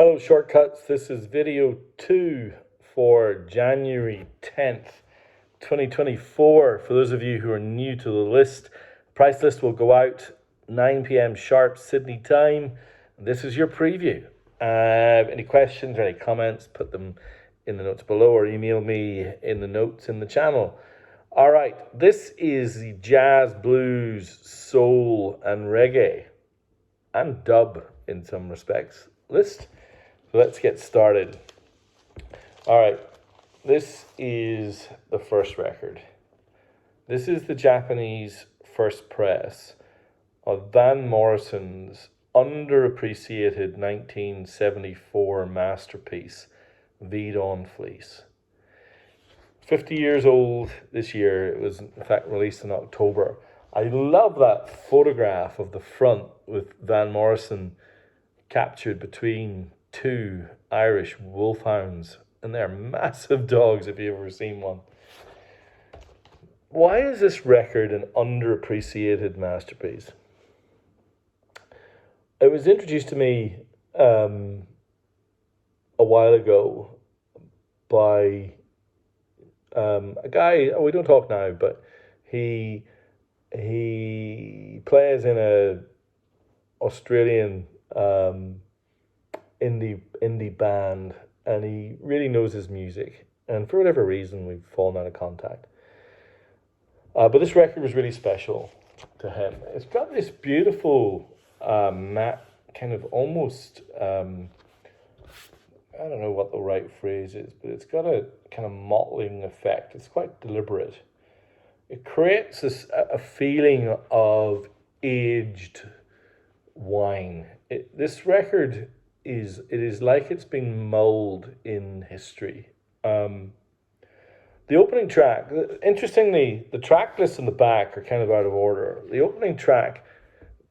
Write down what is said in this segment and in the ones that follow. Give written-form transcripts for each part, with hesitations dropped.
Hello, Shortcuts. This is video 2 for January 10th, 2024. For those of you who are new to the list, the price list will go out 9 p.m. sharp Sydney time. This is your preview. Any questions or any comments, put them in the notes below or email me in the notes in the channel. All right, this is the jazz, blues, soul, and reggae, and dub in some respects list. So let's get started. All right, this is the first record. This is the Japanese first press of Van Morrison's underappreciated 1974 masterpiece, Veed on Fleece. 50 years old this year. It was, in fact, released in October. I love that photograph of the front with Van Morrison captured between two Irish wolfhounds, and they're massive dogs if you've ever seen one. Why is this record an underappreciated masterpiece? It was introduced to me a while ago by a guy. We don't talk now, but he plays in a Australian indie band, and he really knows his music. And for whatever reason, we've fallen out of contact. But this record was really special to him. It's got this beautiful matte kind of almost. I don't know what the right phrase is, but it's got a kind of mottling effect. It's quite deliberate. It creates a feeling of aged wine. This record is like it's been mulled in history. The opening track, interestingly, the track lists in the back are kind of out of order. The opening track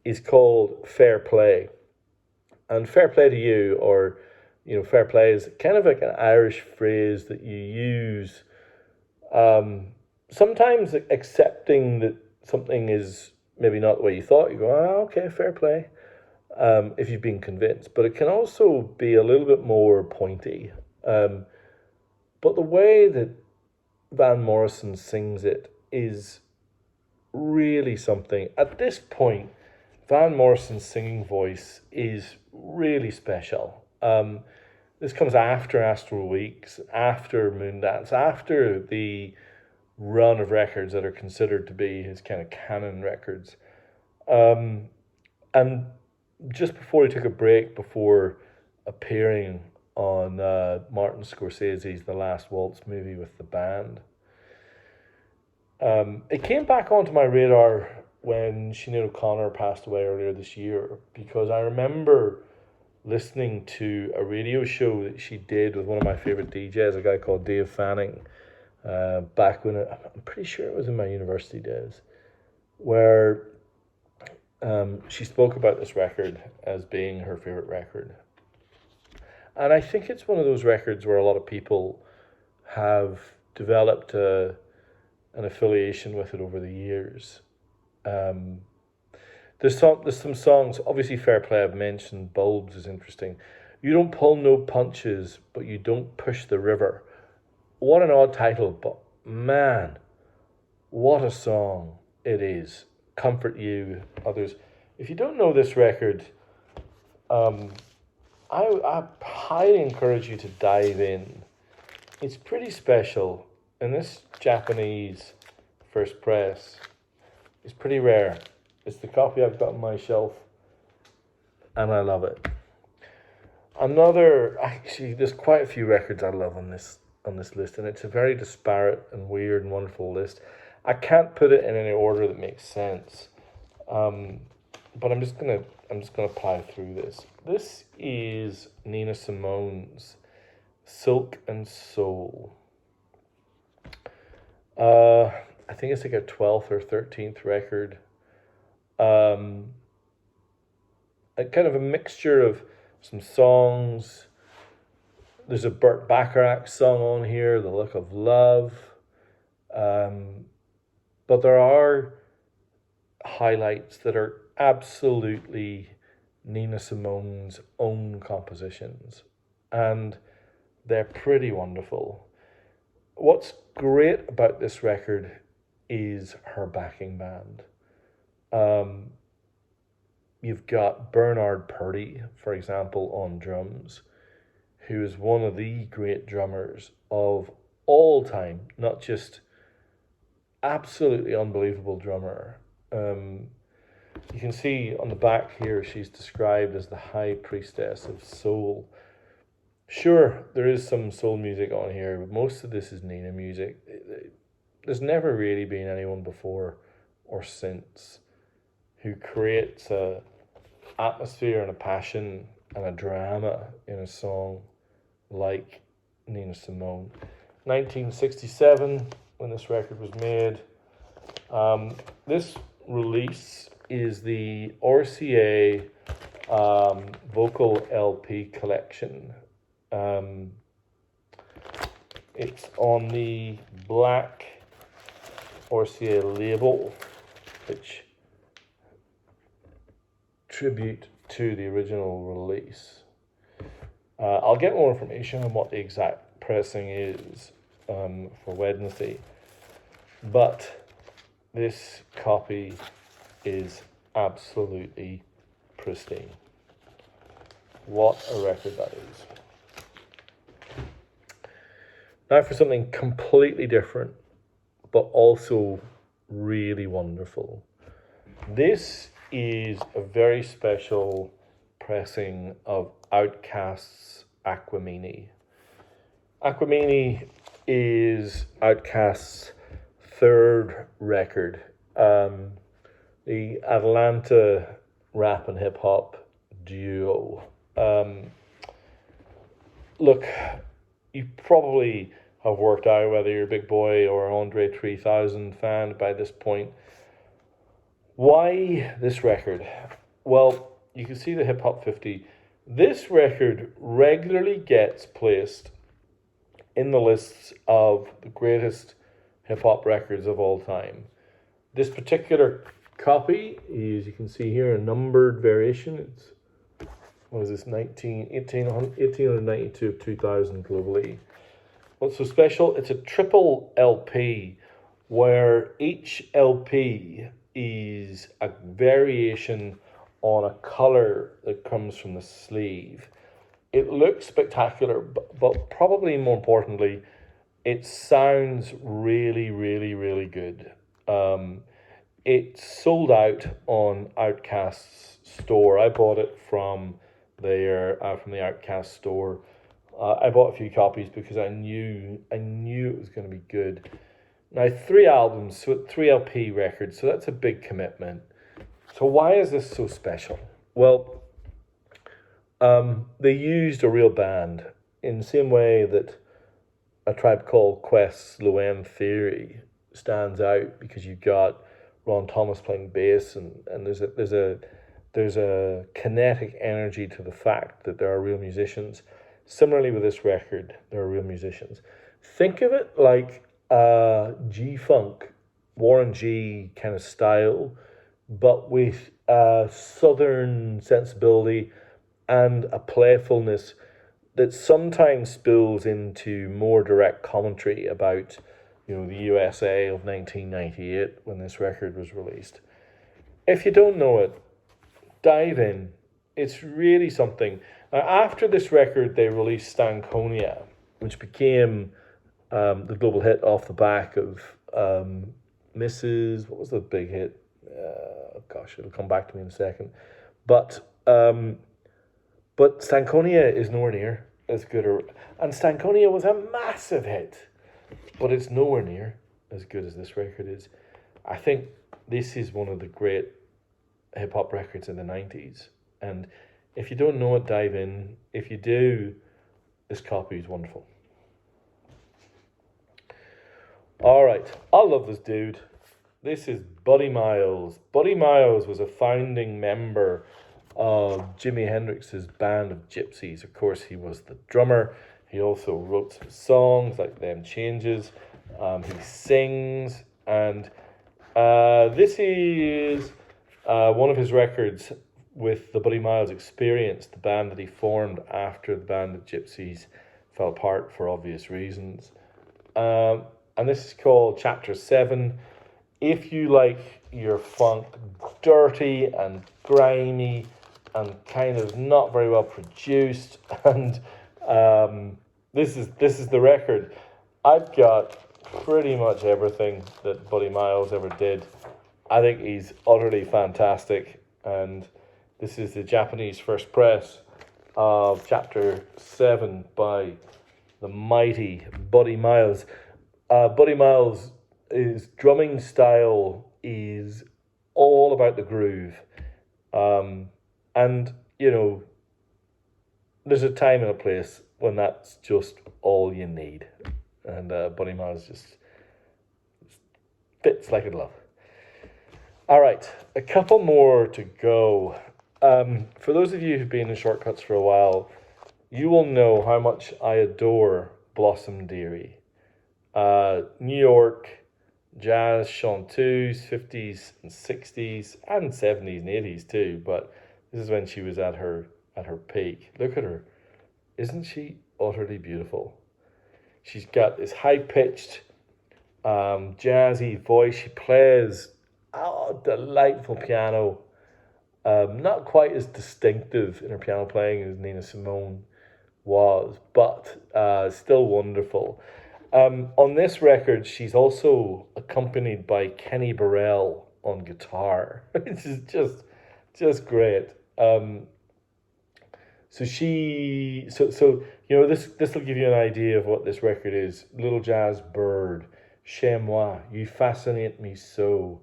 is called Fair Play. And fair play to you, or fair play is kind of like an Irish phrase that you use, sometimes accepting that something is maybe not the way you thought. You go, okay, fair play, if you've been convinced. But it can also be a little bit more pointy. But the way that Van Morrison sings it is really something. At this point, Van Morrison's singing voice is really special. This comes after Astral Weeks, after Moondance, after the run of records that are considered to be his kind of canon records. And just before he took a break, before appearing on Martin Scorsese's The Last Waltz movie with the band. It came back onto my radar when Sinead O'Connor passed away earlier this year, because I remember listening to a radio show that she did with one of my favourite DJs, a guy called Dave Fanning, back when I'm pretty sure it was in my university days, where she spoke about this record as being her favourite record. And I think it's one of those records where a lot of people have developed an affiliation with it over the years. There's some songs, obviously Fair Play I've mentioned, Bulbs is interesting. You don't pull no punches, but you don't push the river. What an odd title, but man, what a song it is. Comfort You, others. If you don't know this record, I highly encourage you to dive in. It's pretty special, and this Japanese first press is pretty rare. It's the copy I've got on my shelf, and I love it. Actually, there's quite a few records I love on this list, and it's a very disparate and weird and wonderful list. I can't put it in any order that makes sense, but I'm just gonna plow through this. This is Nina Simone's Silk and Soul. I think it's like a 12th or 13th record. A kind of a mixture of some songs. There's a Burt Bacharach song on here, The Look of Love. But there are highlights that are absolutely Nina Simone's own compositions, and they're pretty wonderful. What's great about this record is her backing band. You've got Bernard Purdy, for example, on drums, who is one of the great drummers of all time, not just absolutely unbelievable drummer. You can see on the back here, she's described as the high priestess of soul. Sure, there is some soul music on here, but most of this is Nina music. There's never really been anyone before or since who creates a atmosphere and a passion and a drama in a song like Nina Simone. 1967, when this record was made. This release is the RCA vocal LP collection. It's on the black RCA label, which tribute to the original release. I'll get more information on what the exact pressing is for Wednesday, but this copy is absolutely pristine. What a record that is. Now for something completely different, but also really wonderful. This is a very special pressing of Outkast's Aquamini. Aquamini is Outkast's third record. The Atlanta rap and hip hop duo. Look, you probably have worked out whether you're a Big Boy or Andre 3000 fan by this point. Why this record? Well, you can see the Hip Hop 50. This record regularly gets placed in the lists of the greatest hip hop records of all time. This particular copy is, you can see here, a numbered variation. It's, what is this, 1892 of 2000 globally. What's so special? It's a triple LP where each LP is a variation on a colour that comes from the sleeve. It looks spectacular, but probably more importantly, it sounds really, really, really good. It sold out on Outkast's store. I bought it from the Outkast store. I bought a few copies because I knew it was going to be good. Now, 3 albums, so 3 LP records, so that's a big commitment. So why is this so special? Well, they used a real band in the same way that A Tribe Called Quest's Low End Theory stands out, because you've got Ron Thomas playing bass, and there's a kinetic energy to the fact that there are real musicians. Similarly with this record, there are real musicians. Think of it like G-Funk, Warren G kind of style, but with a southern sensibility and a playfulness that sometimes spills into more direct commentary about, the USA of 1998 when this record was released. If you don't know it, dive in. It's really something. Now, after this record, they released Stankonia, which became the global hit off the back of Mrs. What was the big hit? It'll come back to me in a second. But Stankonia is nowhere near as good. And Stankonia was a massive hit, but it's nowhere near as good as this record is. I think this is one of the great hip-hop records in the 90s. And if you don't know it, dive in. If you do, this copy is wonderful. All right, I love this dude. This is Buddy Miles. Buddy Miles was a founding member of Jimi Hendrix's band of Gypsies. Of course, he was the drummer. He also wrote some songs like Them Changes. He sings, and this is one of his records with the Buddy Miles Experience, the band that he formed after the band of Gypsies fell apart for obvious reasons. And this is called Chapter 7. If you like your funk dirty and grimy and kind of not very well produced, and this is the record. I've got pretty much everything that Buddy Miles ever did. I think he's utterly fantastic, and this is the Japanese first press of Chapter 7 by the mighty Buddy Miles. Buddy Miles' drumming style is all about the groove. And, you know, there's a time and a place when that's just all you need. And Buddy Miles just fits like a glove. All right, a couple more to go. For those of you who've been in Shortcuts for a while, you will know how much I adore Blossom Dearie. New York jazz chanteuse, 50s and 60s and 70s and 80s too, but this is when she was at her peak. Look at her. Isn't she utterly beautiful? She's got this high-pitched jazzy voice. She plays delightful piano. Not quite as distinctive in her piano playing as Nina Simone was, but still wonderful. On this record, she's also accompanied by Kenny Burrell on guitar, which is just great. So you know, this will give you an idea of what this record is. Little Jazz Bird, Chez Moi, You Fascinate Me So,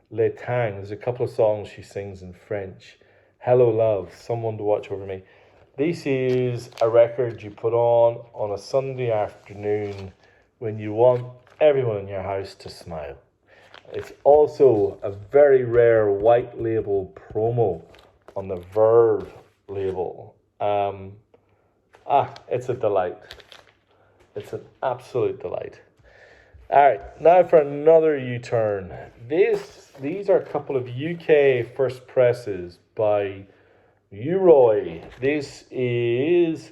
Le Tang. There's a couple of songs she sings in French. Hello Love, Someone to Watch Over Me. This is a record you put on a Sunday afternoon when you want everyone in your house to smile. It's also a very rare white label promo on the Verve label. It's a delight. It's an absolute delight. All right, now for another U-turn. These are a couple of UK first presses by U-Roy. This is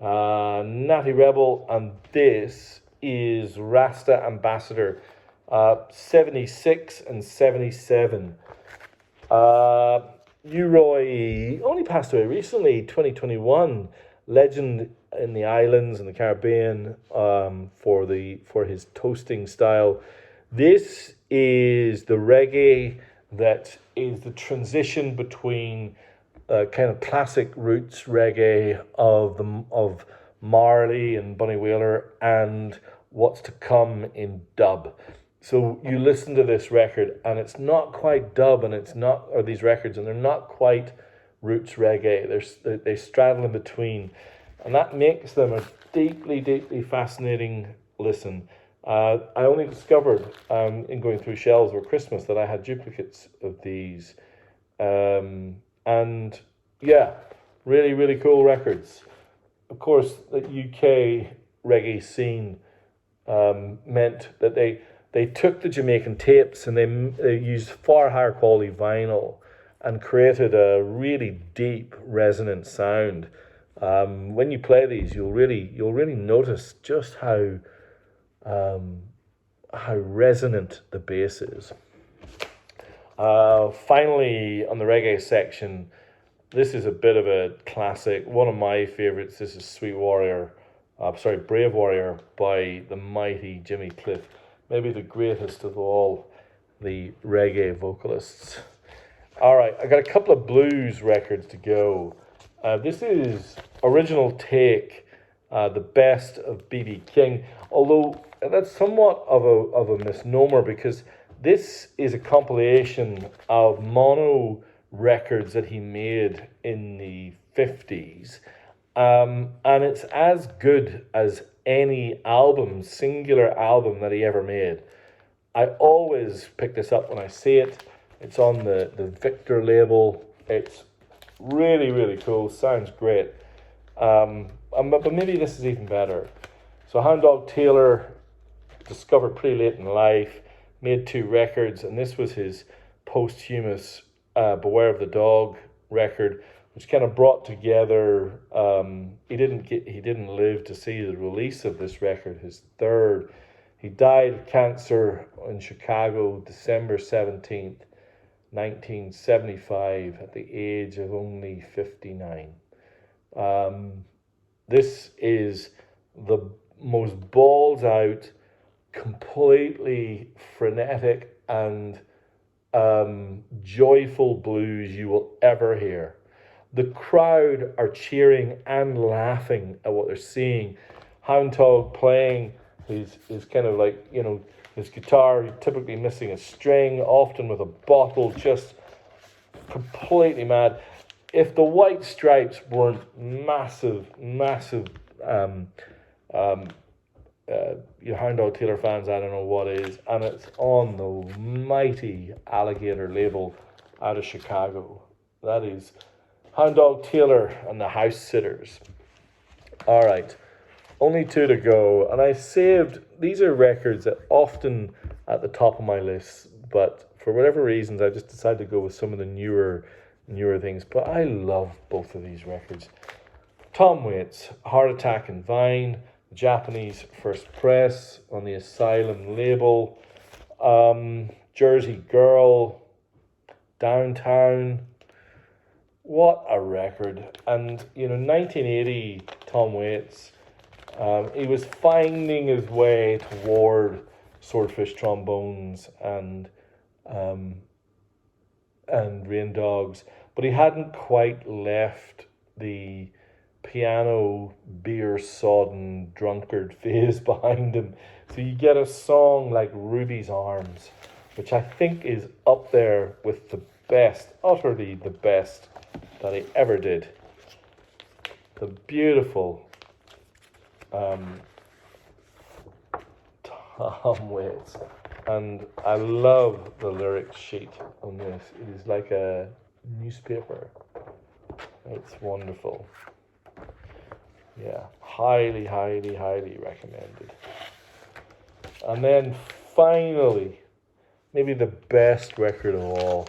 Natty Rebel, and this is Rasta Ambassador, 76 and 77. U-Roy only passed away recently, 2021. Legend in the islands and the Caribbean for his toasting style. This is the reggae that is the transition between kind of classic roots reggae of Marley and Bunny Wailer and what's to come in dub. So you listen to this record and it's not quite dub, and these records, and they're not quite roots reggae. They straddle in between, and that makes them a deeply, deeply fascinating listen. I only discovered in going through shelves over Christmas that I had duplicates of these, and yeah, really, really cool records. Of course, the UK reggae scene meant that they took the Jamaican tapes and they used far higher quality vinyl and created a really deep, resonant sound. When you play these, you'll really notice just how resonant the bass is. Finally, on the reggae section, this is a bit of a classic. One of my favorites. This is Brave Warrior by the mighty Jimmy Cliff. Maybe the greatest of all the reggae vocalists. All right, I got a couple of blues records to go. This is Original Take, the best of B.B. King, although that's somewhat of a misnomer because this is a compilation of mono records that he made in the 50s, and it's as good as any singular album that he ever made. I always pick this up when I see it. It's on the Victor label. It's really, really cool. Sounds great. But maybe this is even better. So Hound Dog Taylor, discovered pretty late in life, made 2 records, and this was his posthumous Beware of the Dog record, which kind of brought together. He didn't live to see the release of this record, his third. He died of cancer in Chicago, December 17th, 1975, at the age of only 59. This is the most balls out, completely frenetic and joyful blues you will ever hear. The crowd are cheering and laughing at what they're seeing. Hound Dog playing his kind of like, his guitar, typically missing a string, often with a bottle, just completely mad. If the White Stripes weren't massive you Hound Dog Taylor fans, I don't know what is, and it's on the mighty Alligator label out of Chicago. That is Hound Dog Taylor and the House Sitters. All right, only two to go, and I saved, these are records that often at the top of my list, but for whatever reasons I just decided to go with some of the newer things, but I love both of these records. Tom Waits, Heart Attack and Vine, Japanese first press on the Asylum label. Jersey Girl, Downtown, what a record. And 1980, Tom Waits, he was finding his way toward Swordfish Trombones and Rain Dogs, but he hadn't quite left the piano beer sodden drunkard phase behind him. So you get a song like Ruby's Arms, which I think is up there with the best, utterly the best that he ever did. The beautiful Tom Waits. And I love the lyric sheet on this. It is like a newspaper. It's wonderful. Yeah, highly recommended. And then finally, maybe the best record of all,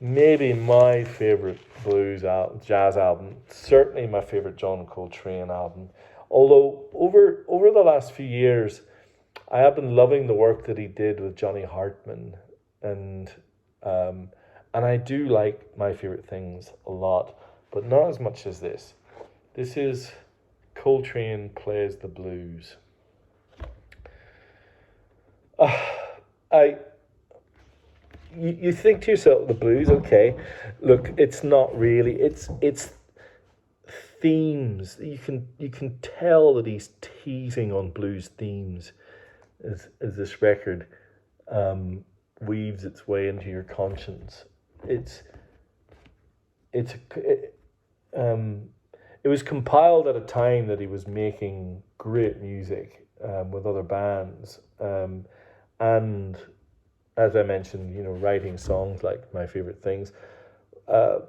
maybe my favorite blues album, jazz album, certainly my favorite John Coltrane album. Although over the last few years, I have been loving the work that he did with Johnny Hartman, and I do like My Favorite Things a lot, but not as much as this. This is Coltrane Plays the Blues. You think to yourself, the blues, okay. Look, it's not really. It's themes. You can tell that he's teasing on blues themes as this record weaves its way into your conscience. It was compiled at a time that he was making great music with other bands, and as I mentioned, writing songs like My Favorite Things. But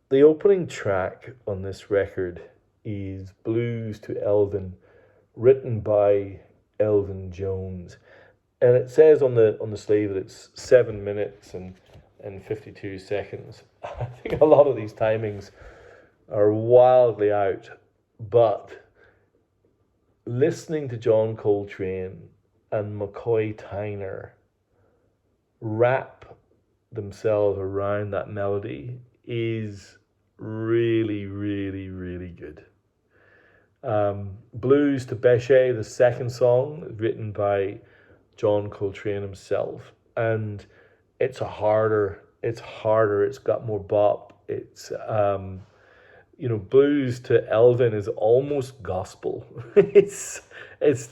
the opening track on this record is Blues to Elvin, written by Elvin Jones, and it says on the sleeve that it's 7 minutes and 52 seconds. I think a lot of these timings are wildly out, but listening to John Coltrane and McCoy Tyner wrap themselves around that melody is really good. Blues to Bechet, the second song, written by John Coltrane himself, and it's harder, it's got more bop. It's Blues to Elvin is almost gospel. it's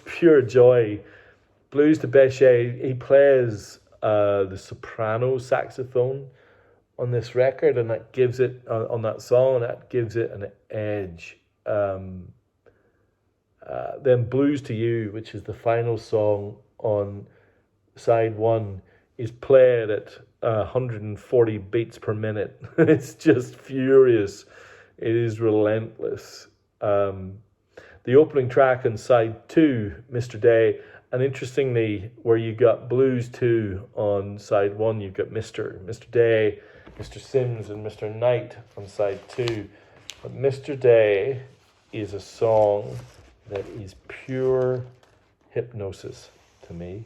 pure joy. Blues to Bechet, he plays the soprano saxophone on this record, and that gives it on that song, that gives it an edge. Then Blues to You, which is the final song on side one, is played at 140 beats per minute. It's just furious. It is relentless. The opening track on side two, Mr. Day, And interestingly, where you got Blues 2 on side 1, you've got Mr. Day, Mr. Sims, and Mr. Knight on side 2. But Mr. Day is a song that is pure hypnosis to me.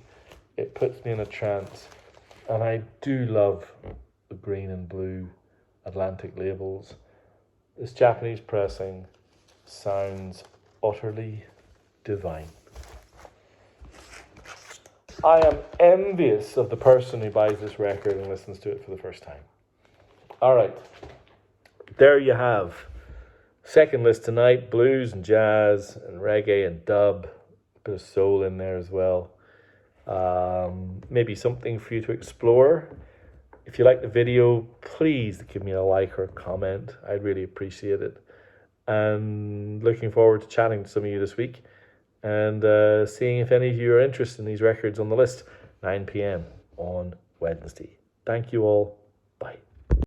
It puts me in a trance. And I do love the green and blue Atlantic labels. This Japanese pressing sounds utterly divine. I am envious of the person who buys this record and listens to it for the first time. All right, there you have. Second list tonight, blues and jazz and reggae and dub, a bit of soul in there as well. Maybe something for you to explore. If you like the video, please give me a like or a comment. I'd really appreciate it. And looking forward to chatting to some of you this week and seeing if any of you are interested in these records on the list. 9 p.m. on Wednesday. Thank you all.